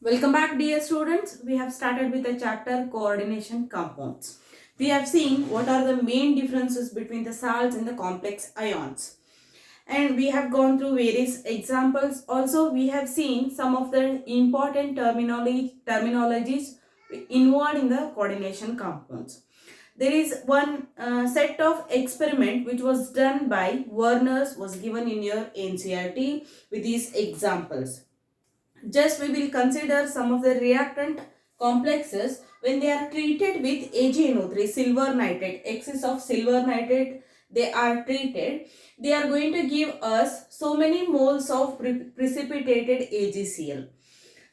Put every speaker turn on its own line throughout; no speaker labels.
Welcome back, dear students. We have started with the chapter coordination compounds. We have seen what are the main differences between the salts and the complex ions. And we have gone through various examples. Also, we have seen some of the important terminologies involved in the coordination compounds. There is one set of experiment which was done by Werner's was given in your NCERT with these examples. Just we will consider some of the reactant complexes when they are treated with AgNO3, silver nitrate, excess of silver nitrate they are treated. They are going to give us so many moles of precipitated AgCl.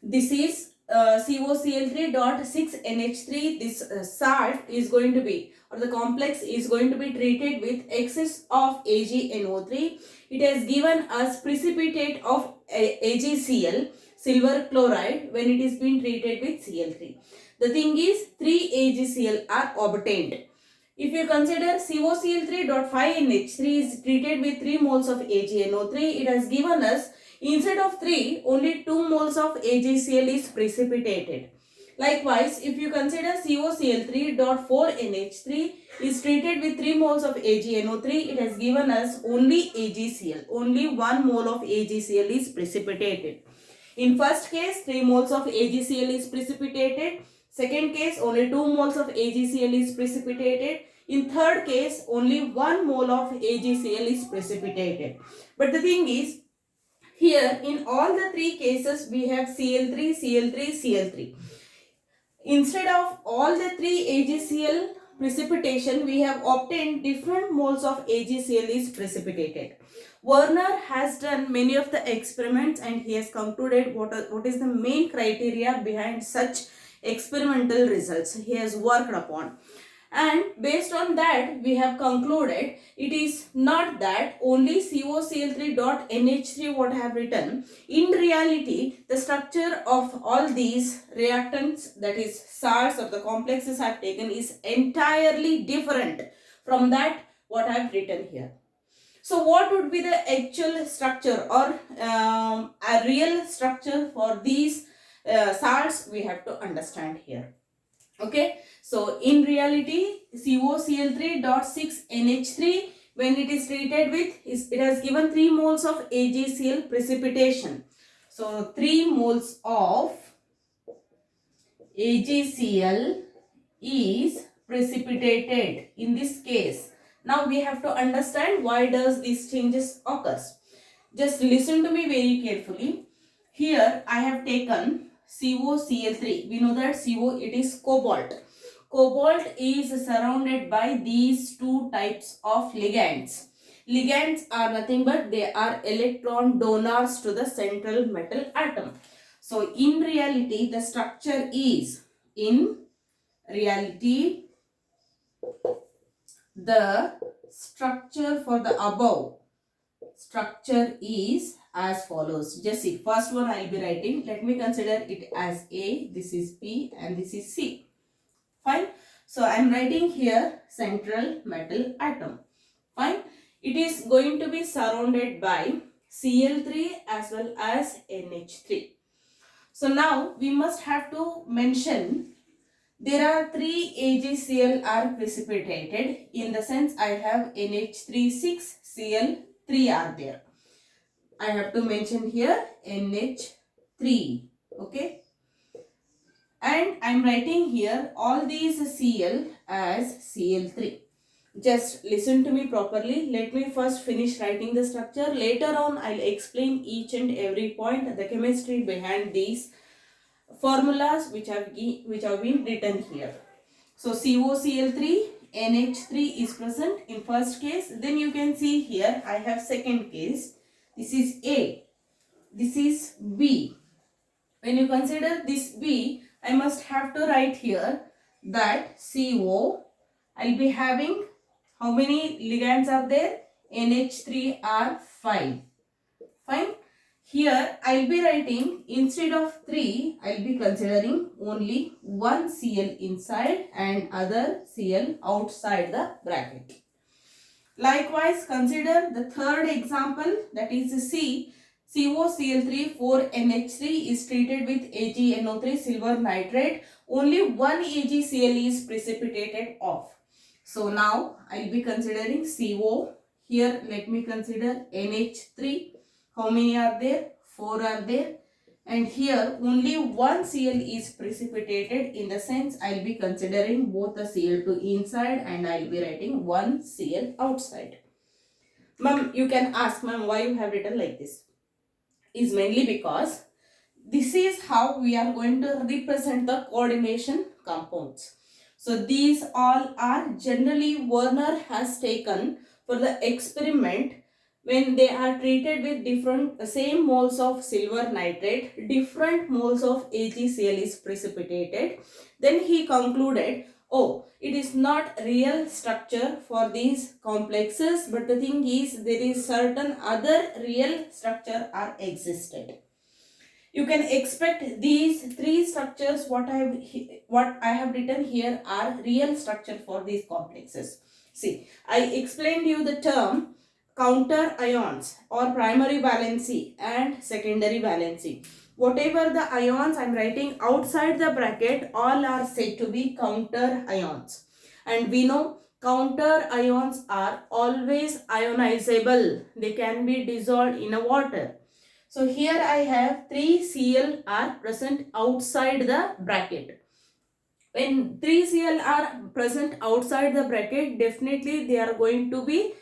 This is COCl3.6NH3. This salt is going to be, or the complex is going to be treated with excess of AgNO3. It has given us precipitate of AgCl, silver chloride, when it is being treated with Cl3. The thing is, 3 AgCl are obtained. If you consider COCl3.5NH3 is treated with 3 moles of AgNO3, it has given us, instead of 3, only 2 moles of AgCl is precipitated. Likewise, if you consider COCl3.4NH3 is treated with 3 moles of AgNO3, it has given us only AgCl. Only 1 mole of AgCl is precipitated. In first case, 3 moles of AgCl is precipitated. Second case, only 2 moles of AgCl is precipitated. In third case, only 1 mole of AgCl is precipitated. But the thing is, here in all the 3 cases, we have Cl3, Cl3, Cl3. Instead of all the 3 AgCl precipitation, we have obtained different moles of AgCl is precipitated. Werner has done many of the experiments and he has concluded what is the main criteria behind such experimental results he has worked upon. And based on that, we have concluded it is not that only COCl3.NH3 what I have written. In reality, the structure of all these reactants, that is salts or the complexes I have taken, is entirely different from that what I have written here. So what would be the actual structure or a real structure for these salts we have to understand here. Okay, so in reality, COCl3.6NH3 when it is treated with, it has given 3 moles of AgCl precipitation. So 3 moles of AgCl is precipitated in this case. Now we have to understand why does these changes occurs. Just listen to me very carefully. Here I have taken COCl3. We know that CO, it is cobalt. Cobalt is surrounded by these 2 types of ligands. Ligands are nothing but they are electron donors to the central metal atom. So in reality, the structure is, the structure for the above structure is as follows. Just see, first one I will be writing. Let me consider it as A, this is B and this is C. Fine. So I am writing here central metal atom. Fine. It is going to be surrounded by Cl3 as well as NH3. So now we must have to mention there are 3 AgCl are precipitated. In the sense I have NH3 6 Cl3 are there. I have to mention here NH3. Okay. And I am writing here all these Cl as Cl3. Just listen to me properly. Let me first finish writing the structure. Later on I will explain each and every point, the chemistry behind these formulas which have been written here. So COCl3, NH3 is present in first case. Then you can see here I have second case. This is A. This is B. When you consider this B, I must have to write here that CO, I will be having how many ligands are there? NH3 are 5. Fine. Here I will be writing instead of 3, I will be considering only one Cl inside and other Cl outside the bracket. Likewise, consider the third example, that is C. COCl3 4NH3 is treated with AgNO3 silver nitrate. Only one AgCl is precipitated off. So now I'll be considering CO. Here let me consider NH3. How many are there? 4 are there. And here only one Cl is precipitated, in the sense I'll be considering both the Cl2 inside and I'll be writing one Cl outside. Ma'am, you can ask, ma'am, why you have written like this? Is mainly because this is how we are going to represent the coordination compounds. So these all are generally Werner has taken for the experiment when they are treated with different same moles of silver nitrate, different moles of AgCl is precipitated. Then he concluded, oh, it is not real structure for these complexes, but the thing is there is certain other real structure are existed. You can expect these three structures what I have written here are real structure for these complexes. See, I explained you the term counter ions or primary valency and secondary valency. Whatever the ions I am writing outside the bracket, all are said to be counter ions. And we know counter ions are always ionizable. They can be dissolved in a water. So here I have 3 Cl are present outside the bracket. When 3 Cl are present outside the bracket, definitely they are going to be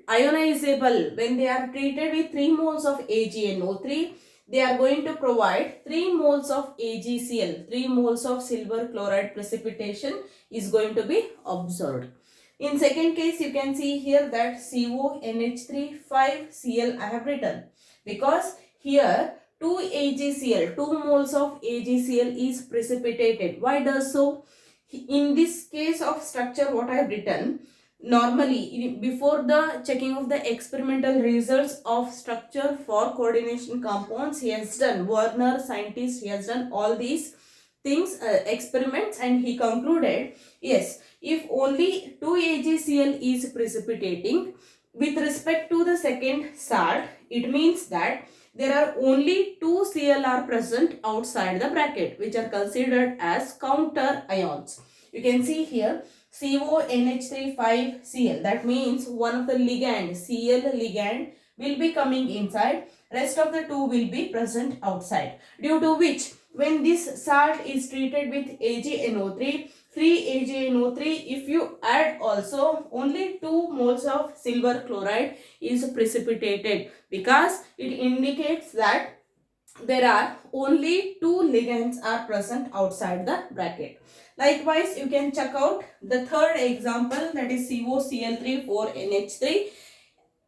ionizable. When they are treated with 3 moles of AgNO3, they are going to provide 3 moles of AgCl. 3 moles of silver chloride precipitation is going to be observed. In second case, you can see here that CONH3 5Cl I have written, because here 2 AgCl, 2 moles of AgCl is precipitated. Why does so? In this case of structure what I have written, normally before the checking of the experimental results of structure for coordination compounds, he has done, Werner scientist, he has done all these things, experiments, and he concluded, yes, if only 2 AgCl is precipitating with respect to the second salt, it means that there are only 2 Cl are present outside the bracket, which are considered as counter ions. You can see here CONH3 5Cl. That means one of the ligand, Cl ligand, will be coming inside. Rest of the 2 will be present outside. Due to which, when this salt is treated with AgNO3, 3 AgNO3, if you add also, only 2 moles of silver chloride is precipitated, because it indicates that there are only 2 ligands are present outside the bracket. Likewise, you can check out the third example, that is COCl3 4NH3.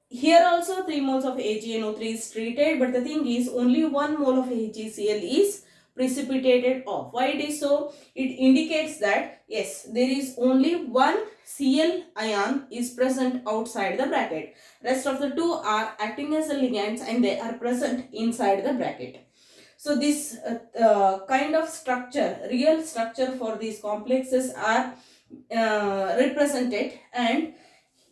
Here also 3 moles of AgNO3 is treated, but the thing is only 1 mole of AgCl is precipitated off. Why it is so? It indicates that yes, there is only one Cl ion is present outside the bracket. Rest of the 2 are acting as a ligands and they are present inside the bracket. So this kind of structure, real structure for these complexes are represented, and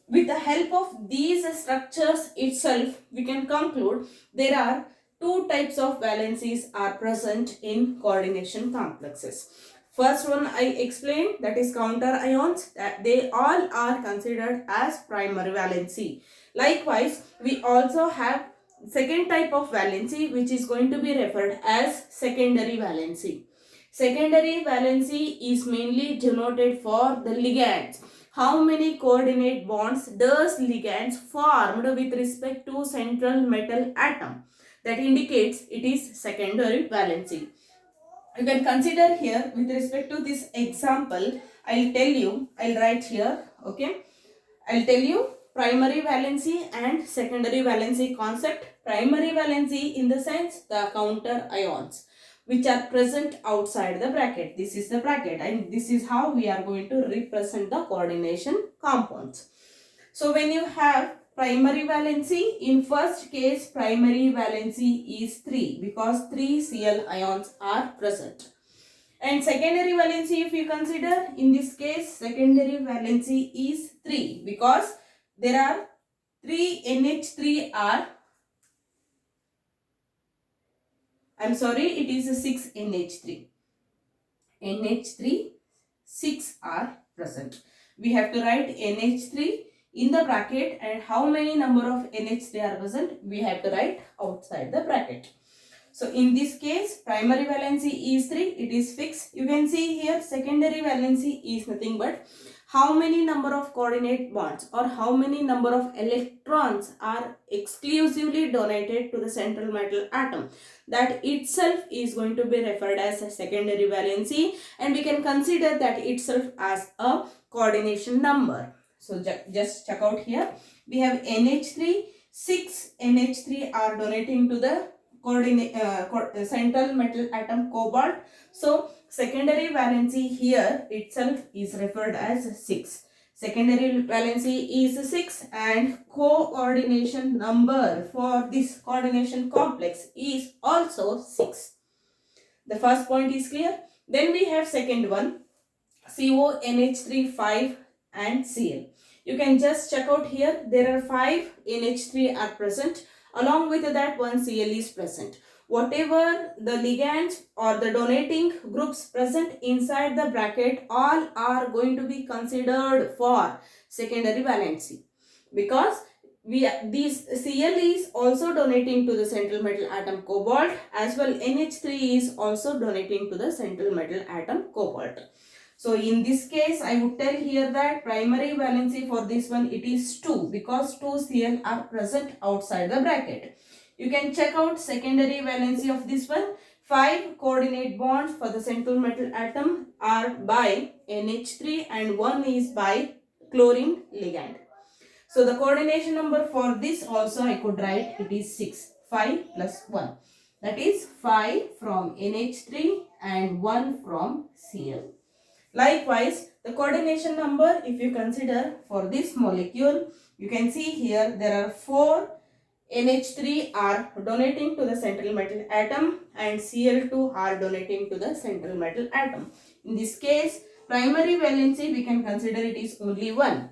with the help of these structures itself, we can conclude there are 2 types of valencies are present in coordination complexes. First one I explained, that is counter ions, that they all are considered as primary valency. Likewise, we also have second type of valency, which is going to be referred as secondary valency. Secondary valency is mainly denoted for the ligands. How many coordinate bonds does ligands formed with respect to central metal atom? That indicates it is secondary valency. You can consider here with respect to this example, I'll tell you, I'll write here, okay. I'll tell you primary valency and secondary valency concept. Primary valency in the sense the counter ions which are present outside the bracket. This is the bracket, and this is how we are going to represent the coordination compounds. So when you have primary valency, in first case primary valency is 3 because 3 Cl ions are present. And secondary valency, if you consider, in this case secondary valency is 3 because there are 3 NH3 are I'm sorry, it is a 6 NH3. NH3, 6 are present. We have to write NH3 in the bracket, and how many number of NH3 are present, we have to write outside the bracket. So in this case, primary valency is 3, it is fixed. You can see here secondary valency is nothing but how many number of coordinate bonds or how many number of electrons are exclusively donated to the central metal atom. That itself is going to be referred as a secondary valency, and we can consider that itself as a coordination number. So just check out here. We have NH3, 6 NH3 are donating to the central metal atom cobalt. So secondary valency here itself is referred as 6. Secondary valency is 6, and coordination number for this coordination complex is also 6. The first point is clear. Then we have second one, CO, NH3, 5 and Cl. You can just check out here, there are 5 NH3 are present. Along with that, one Cl is present. Whatever the ligands or the donating groups present inside the bracket, all are going to be considered for secondary valency, because this Cl is also donating to the central metal atom cobalt, as well NH3 is also donating to the central metal atom cobalt. So in this case, I would tell here that primary valency for this one, it is 2, because 2 Cl are present outside the bracket. You can check out secondary valency of this one. 5 coordinate bonds for the central metal atom are by NH3 and 1 is by chlorine ligand. So the coordination number for this also I could write, it is 6. 5 plus 1. That is 5 from NH3 and 1 from Cl. Likewise, the coordination number, if you consider for this molecule, you can see here there are 4 NH3 are donating to the central metal atom and Cl2 are donating to the central metal atom. In this case, primary valency we can consider it is only 1,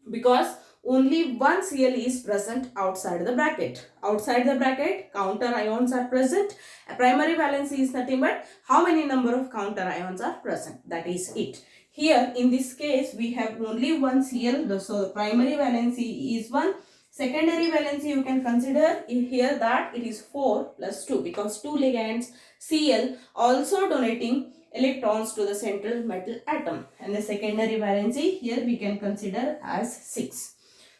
because only one Cl is present outside the bracket. Outside the bracket, counter ions are present. A primary valency is nothing but how many number of counter ions are present. That is it. Here in this case, we have only one Cl. So primary valency is 1. Secondary valency you can consider here that it is 4 plus 2, because 2 ligands Cl also donating electrons to the central metal atom, and the secondary valency here we can consider as 6.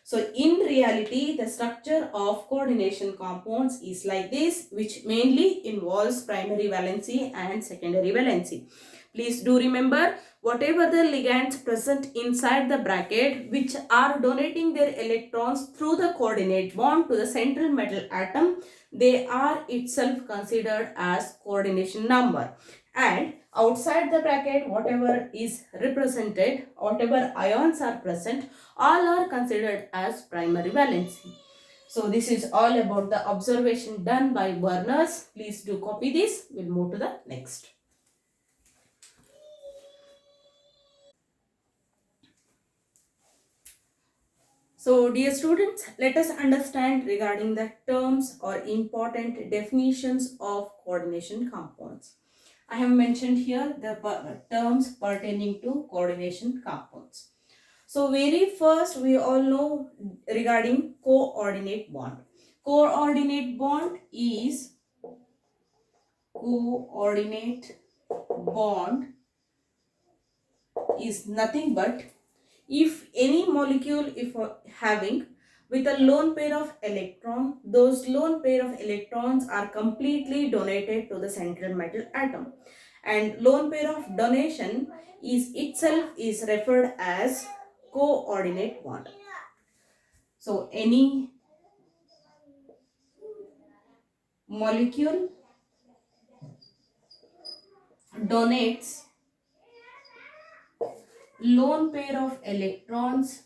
So in reality, the structure of coordination compounds is like this, which mainly involves primary valency and secondary valency. Please do remember, whatever the ligands present inside the bracket which are donating their electrons through the coordinate bond to the central metal atom, they are itself considered as coordination number. And outside the bracket, whatever is represented, whatever ions are present, all are considered as primary valency. So this is all about the observation done by Berners. Please do copy this. We'll move to the next. So dear students, let us understand regarding the terms or important definitions of coordination compounds. I have mentioned here the terms pertaining to coordination compounds. So very first, we all know regarding coordinate bond. Coordinate bond is nothing but if any molecule if having with a lone pair of electron, those lone pair of electrons are completely donated to the central metal atom, and lone pair of donation is itself is referred as coordinate bond. So any molecule donates lone pair of electrons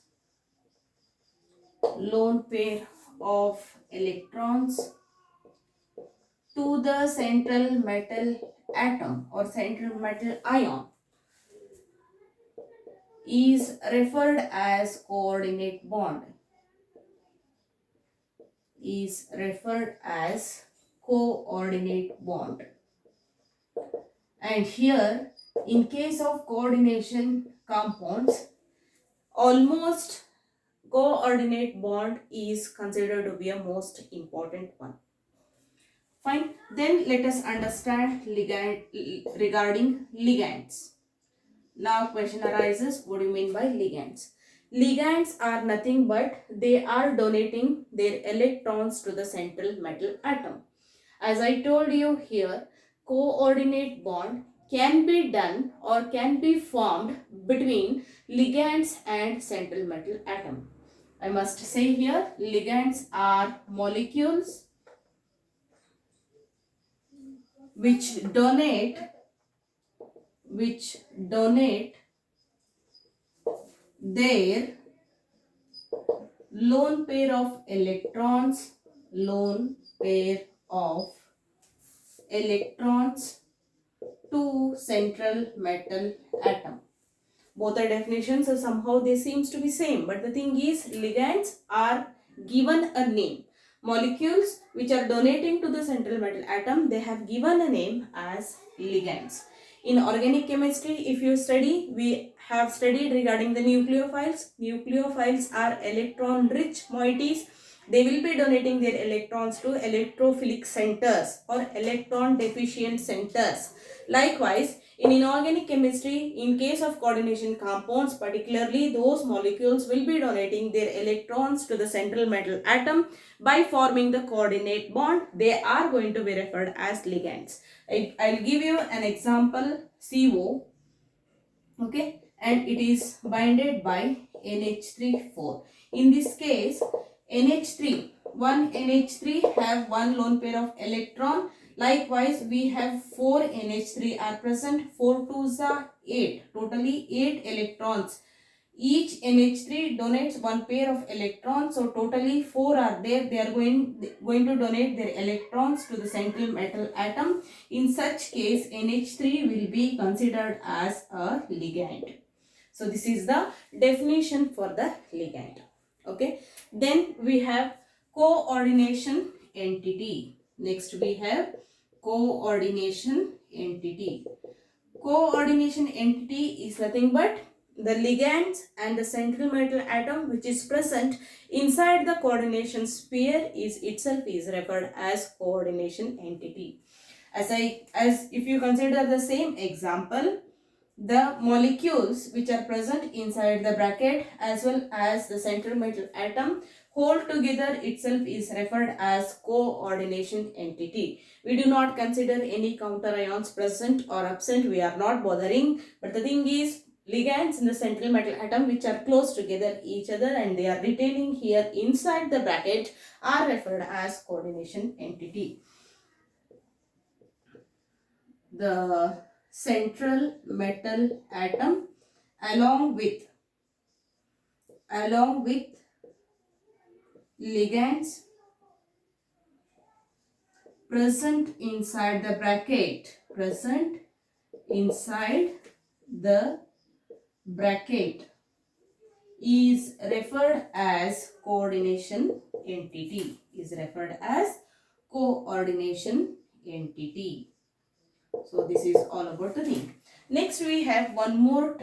to the central metal atom or central metal ion is referred as coordinate bond. coordinate bond. And here, in case of coordination compounds, almost coordinate bond is considered to be a most important one. Fine. Then let us understand regarding ligands. Now question arises, what do you mean by ligands? Ligands are nothing but they are donating their electrons to the central metal atom. As I told you here, coordinate bond can be done or can be formed between ligands and central metal atom. I must say here, ligands are molecules which donate their lone pair of electrons to central metal atom. Both the definitions are somehow they seems to be same, but the thing is ligands are given a name. Molecules which are donating to the central metal atom, they have given a name as ligands. In organic chemistry, if you study, we have studied regarding the nucleophiles. Nucleophiles are electron rich moieties. They will be donating their electrons to electrophilic centers or electron deficient centers. Likewise, in inorganic chemistry, in case of coordination compounds, particularly those molecules will be donating their electrons to the central metal atom by forming the coordinate bond. They are going to be referred as ligands. I'll give you an example, CO, okay, and it is binded by NH3 4. In this case, NH3, one NH3 have one lone pair of electron. Likewise, we have 4 NH3 are present. 4 2s are 8. Totally 8 electrons. Each NH3 donates one pair of electrons. So totally 4 are there. They are going to donate their electrons to the central metal atom. In such case, NH3 will be considered as a ligand. So this is the definition for the ligand. Okay. Then we have coordination entity. Next we have coordination entity. Coordination entity is nothing but the ligands and the central metal atom which is present inside the coordination sphere is itself is referred as coordination entity. As if you consider the same example, the molecules which are present inside the bracket as well as the central metal atom whole together itself is referred as coordination entity. We do not consider any counter ions present or absent. We are not bothering. But the thing is, ligands in the central metal atom which are close together each other and they are retaining here inside the bracket are referred as coordination entity. The central metal atom along with ligands present inside the bracket is referred as coordination entity. So this is all about the thing. Next we have one more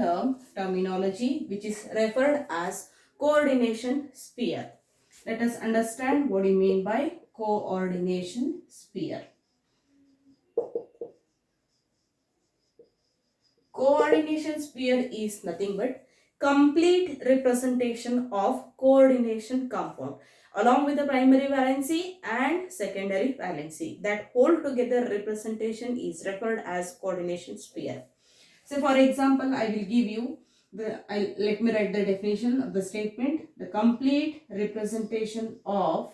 terminology which is referred as coordination sphere. Let us understand what you mean by coordination sphere. Coordination sphere is nothing but complete representation of coordination compound along with the primary valency and secondary valency. That whole together representation is referred as coordination sphere. So for example, I will give you let me write the definition of the statement. The complete representation of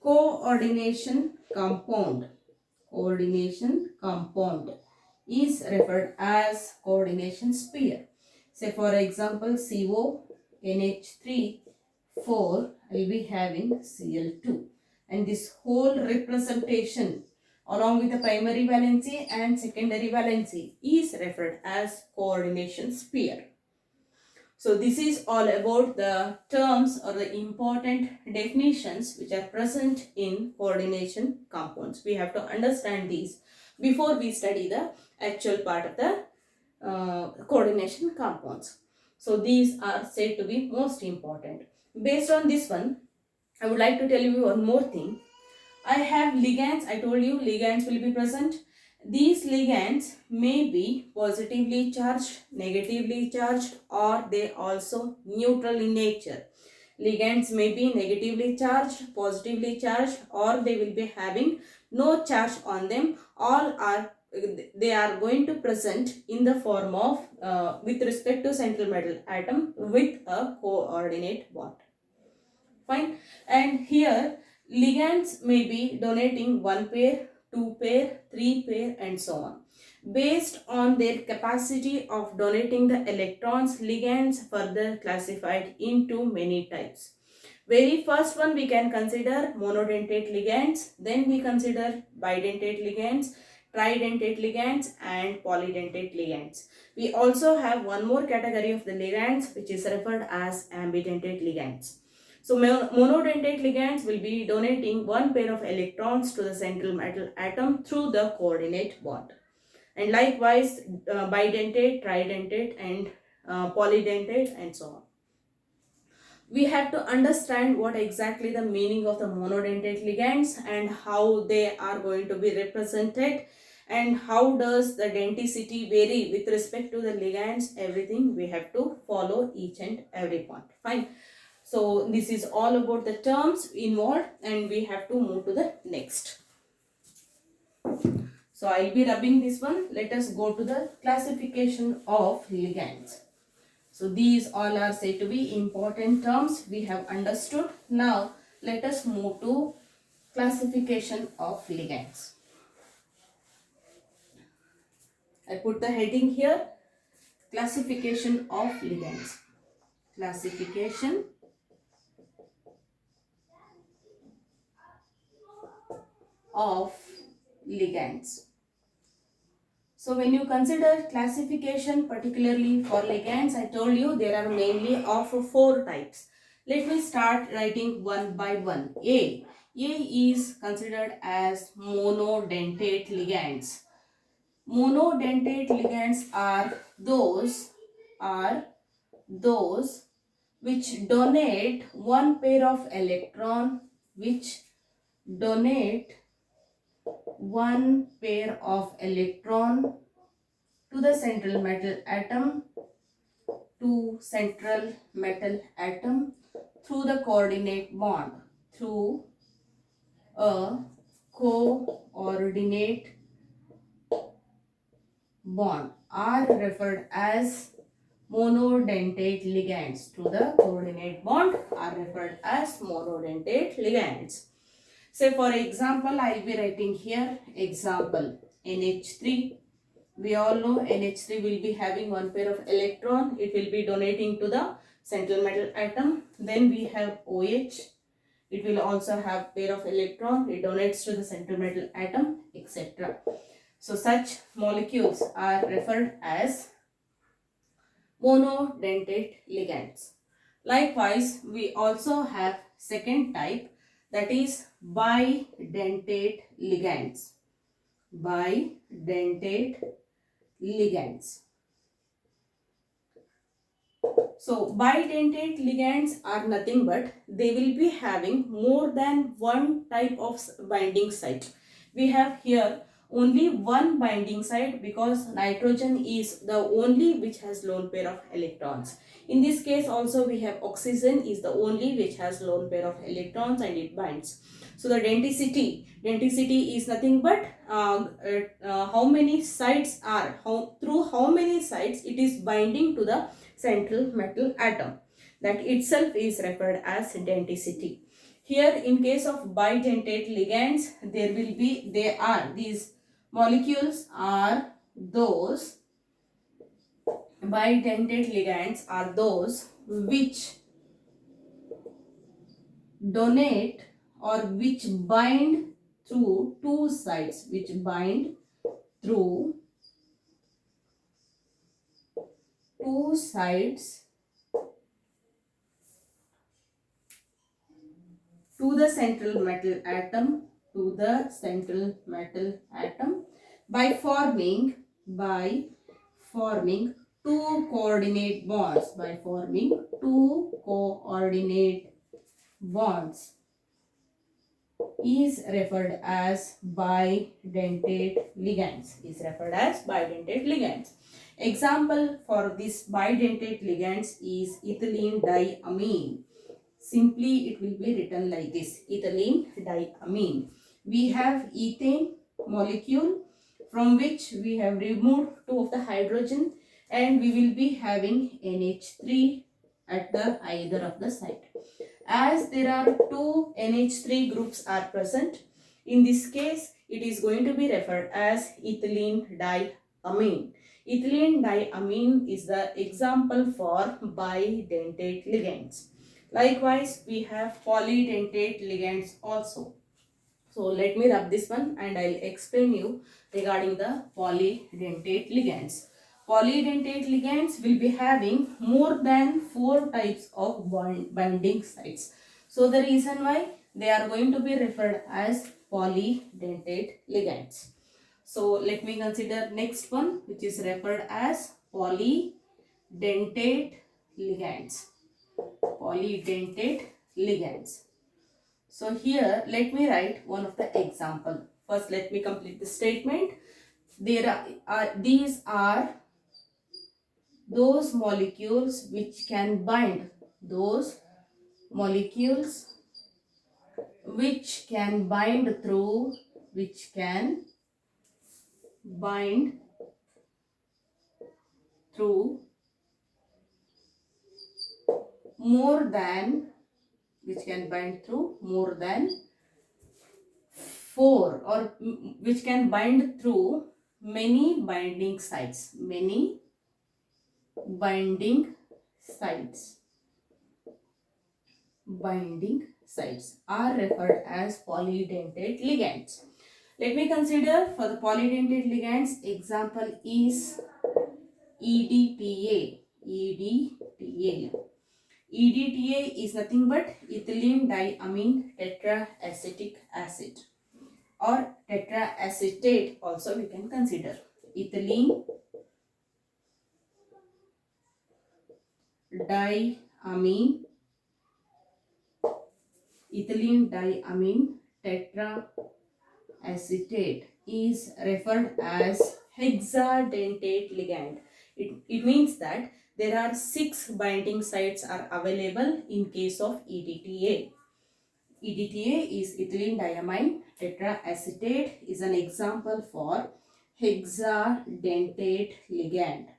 coordination compound is referred as coordination sphere. Say for example, CO, NH3, 4 will be having Cl2, and this whole representation along with the primary valency and secondary valency is referred as coordination sphere. So this is all about the terms or the important definitions which are present in coordination compounds. We have to understand these before we study the actual part of the coordination compounds. So these are said to be most important. Based on this one, I would like to tell you one more thing. I have ligands. I told you ligands will be present. These ligands may be positively charged, negatively charged, or they also neutral in nature. Ligands may be negatively charged, positively charged, or they will be having no charge on them. All are they are going to present in the form of with respect to central metal atom with a coordinate bond. Fine. And here ligands may be donating 1 pair, 2 pair, 3 pair and so on. Based on their capacity of donating the electrons, ligands further classified into many types. Very first one we can consider monodentate ligands, then we consider bidentate ligands, tridentate ligands and polydentate ligands. We also have one more category of the ligands which is referred as ambidentate ligands. So monodentate ligands will be donating 1 pair of electrons to the central metal atom through the coordinate bond. And likewise bidentate, tridentate and polydentate and so on. We have to understand what exactly the meaning of the monodentate ligands and how they are going to be represented and how does the denticity vary with respect to the ligands. Everything we have to follow each and every point. Fine. So this is all about the terms involved and we have to move to the next. So I'll be rubbing this one. Let us go to the classification of ligands. So these all are said to be important terms we have understood. Now let us move to classification of ligands. I put the heading here, classification of ligands. Classification of ligands. So when you consider classification particularly for ligands, I told you there are mainly of 4 types. Let me start writing one by one. A is considered as monodentate ligands. Monodentate ligands are those which donate 1 pair of electron, which donate 1 pair of electron to the central metal atom through the coordinate bond, through a coordinate bond, are referred as monodentate ligands. To the coordinate bond are referred as monodentate ligands. Say for example, I will be writing here example NH3. We all know NH3 will be having 1 pair of electron. It will be donating to the central metal atom. Then we have OH. It will also have pair of electron. It donates to the central metal atom, etc. So such molecules are referred as monodentate ligands. Likewise, we also have second type, that is bidentate ligands. Bidentate ligands. So bidentate ligands are nothing but they will be having more than one type of binding site. We have here only one binding site because nitrogen is the only which has lone pair of electrons. In this case also we have oxygen is the only which has lone pair of electrons and it binds. So the denticity is nothing but how many sites are, through how many sites it is binding to the central metal atom. That itself is referred as denticity. Here in case of bidentate ligands, these molecules are those, bidentate ligands are those which donate or which bind through 2 sites, which bind through 2 sides to the central metal atom, to the central metal atom by forming two coordinate bonds, by forming two coordinate bonds is referred as bidentate ligands, is referred as bidentate ligands. Example for this bidentate ligands is ethylene diamine. Simply it will be written like this, ethylene diamine. We have ethane molecule from which we have removed two of the hydrogen, and we will be having NH3 at the either of the side. As there are two NH3 groups are present, in this case it is going to be referred as ethylene diamine. Ethylene diamine is the example for bidentate ligands. Likewise, we have polydentate ligands also. So let me rub this one and I'll explain you regarding the polydentate ligands. Polydentate ligands will be having more than 4 types of binding sites. So the reason why they are going to be referred as polydentate ligands. So let me consider next one, which is referred as polydentate ligands. Polydentate ligands. So here let me write one of the example. First let me complete the statement. These are those molecules which can bind, those molecules which can bind through, which can bind through more than, which can bind through more than 4, or which can bind through many binding sites, many binding sites are referred as polydentate ligands. Let me consider for the polydentate ligands, example is EDTA. EDTA is nothing but ethylene diamine tetraacetic acid, or tetraacetate also we can consider. Ethylene diamine tetraacetate is referred as hexadentate ligand. It means that there are 6 binding sites are available in case of EDTA. EDTA is ethylene diamine tetraacetate is an example for hexadentate ligand.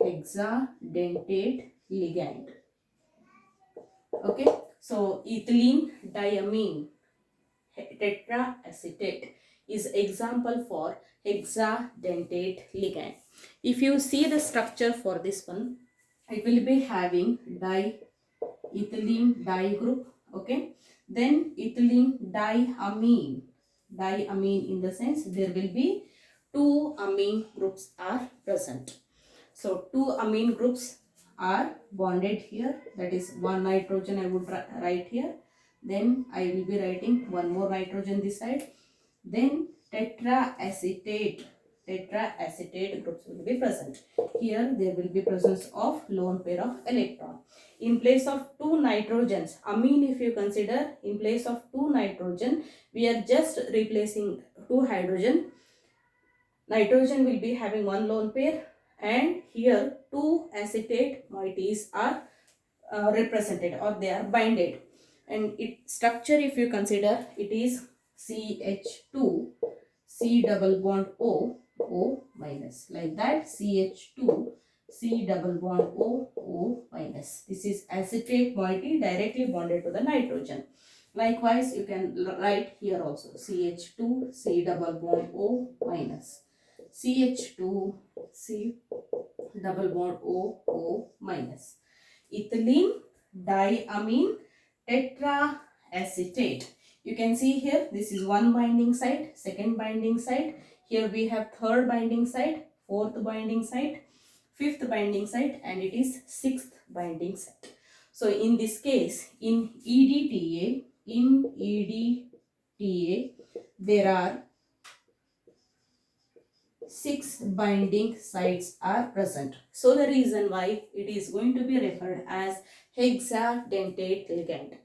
Hexadentate ligand. Okay, so ethylene diamine tetraacetate is example for hexadentate ligand. If you see the structure for this one, it will be having ethylene di group, okay, then ethylene diamine in the sense there will be 2 amine groups are present. So 2 amine groups are bonded here, that is 1 nitrogen I would write here, then I will be writing 1 more nitrogen this side, then tetraacetate groups will be present. Here there will be presence of lone pair of electron. In place of 2 nitrogens, amine if you consider, in place of 2 nitrogen, we are just replacing 2 hydrogen. Nitrogen will be having 1 lone pair, and here 2 acetate moieties are represented, or they are binded. And its structure if you consider, it is CH2, C double bond O, O minus, like that, CH2, C double bond O, O minus. This is acetate moiety directly bonded to the nitrogen. Likewise, you can write here also CH2, C double bond O minus, CH2, C double bond O, O minus. Ethylene diamine tetraacetate. You can see here, this is 1 binding site, 2nd binding site. Here we have 3rd binding site, 4th binding site, 5th binding site, and it is 6th binding site. So in this case, in EDTA, in EDTA there are 6 binding sites are present. So the reason why it is going to be referred as hexadentate ligand.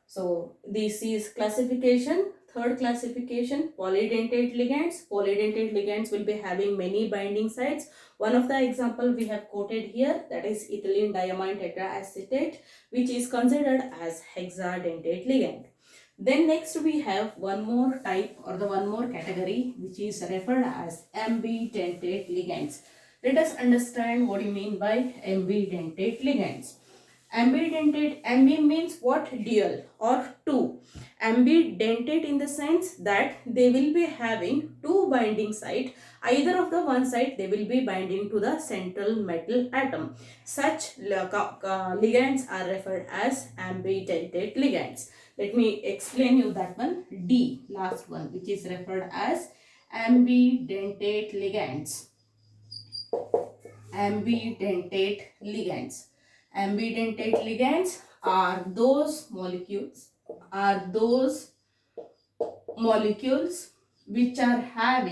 So this is classification. Third classification, polydentate ligands. Polydentate ligands will be having many binding sites. One of the example we have quoted here, that is ethylene diamine tetraacetate, which is considered as hexadentate ligand. Then next we have one more type or the one more category which is referred as ambidentate ligands. Let us understand what you mean by ambidentate ligands. Ambidentate, ambi means what? Dual or two. Ambidentate in the sense that they will be having two binding site. Either of the one side they will be binding to the central metal atom. Such ligands are referred as ambidentate ligands. Let me explain you that one. D, last one, which is referred as ambidentate ligands. Ambidentate ligands. Ambidentate ligands are those molecules which have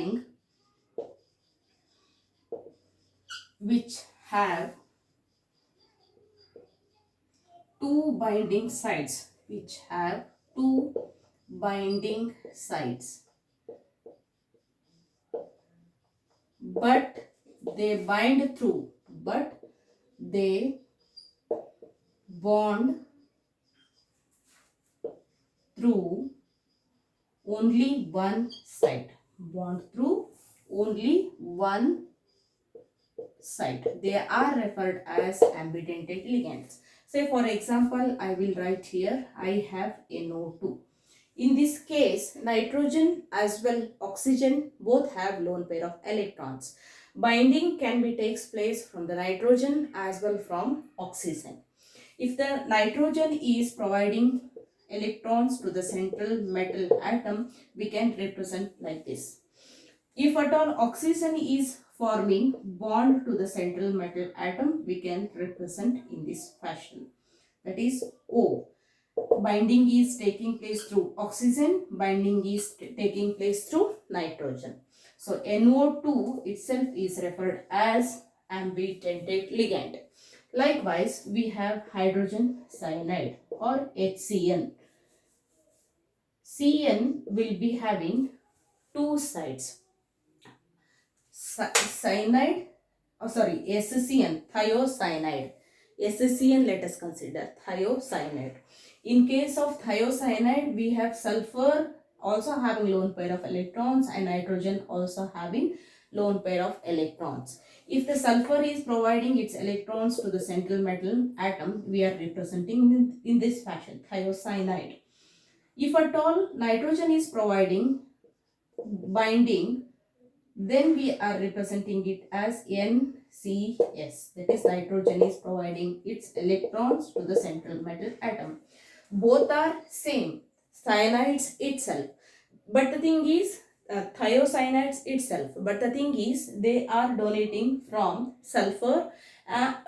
two binding sites, but they bond through only one site. They are referred as ambidentate ligands. Say for example, I will write here, I have NO2. In this case, nitrogen as well oxygen both have lone pair of electrons. Binding can be takes place from the nitrogen as well from oxygen. If the nitrogen is providing electrons to the central metal atom, we can represent like this. If at all oxygen is forming bond to the central metal atom, we can represent in this fashion. That is O. Binding is taking place through oxygen, binding is taking place through nitrogen. So NO2 itself is referred as ambidentate ligand. Likewise, we have hydrogen cyanide or HCN. CN will be having two sides. SCN, thiocyanide. SCN, let us consider thiocyanide. In case of thiocyanide, we have sulfur also having lone pair of electrons and nitrogen also having lone pair of electrons. If the sulfur is providing its electrons to the central metal atom, we are representing in this fashion, thiocyanide. If at all nitrogen is providing binding, then we are representing it as NCS. That is, nitrogen is providing its electrons to the central metal atom. Both are same, cyanides itself. But the thing is, thiocyanides itself. But the thing is, they are donating from sulfur.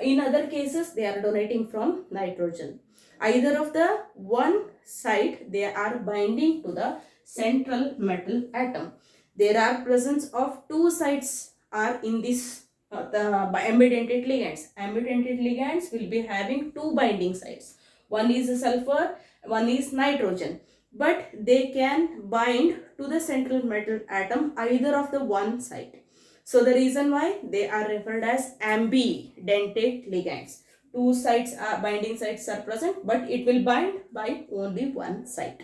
In other cases, they are donating from nitrogen. Either of the one side, they are binding to the central metal atom. There are presence of two sides are in this the ambidentate ligands. Ambidentate ligands will be having two binding sites. One is sulfur, one is nitrogen. But they can bind to the central metal atom either of the one side. So the reason why they are referred as ambidentate ligands. Two sides are binding sites are present, but it will bind by only one side.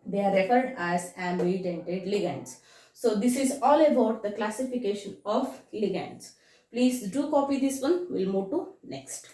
They are referred as ambidentate ligands. So this is all about the classification of ligands. Please do copy this one. We'll move to next.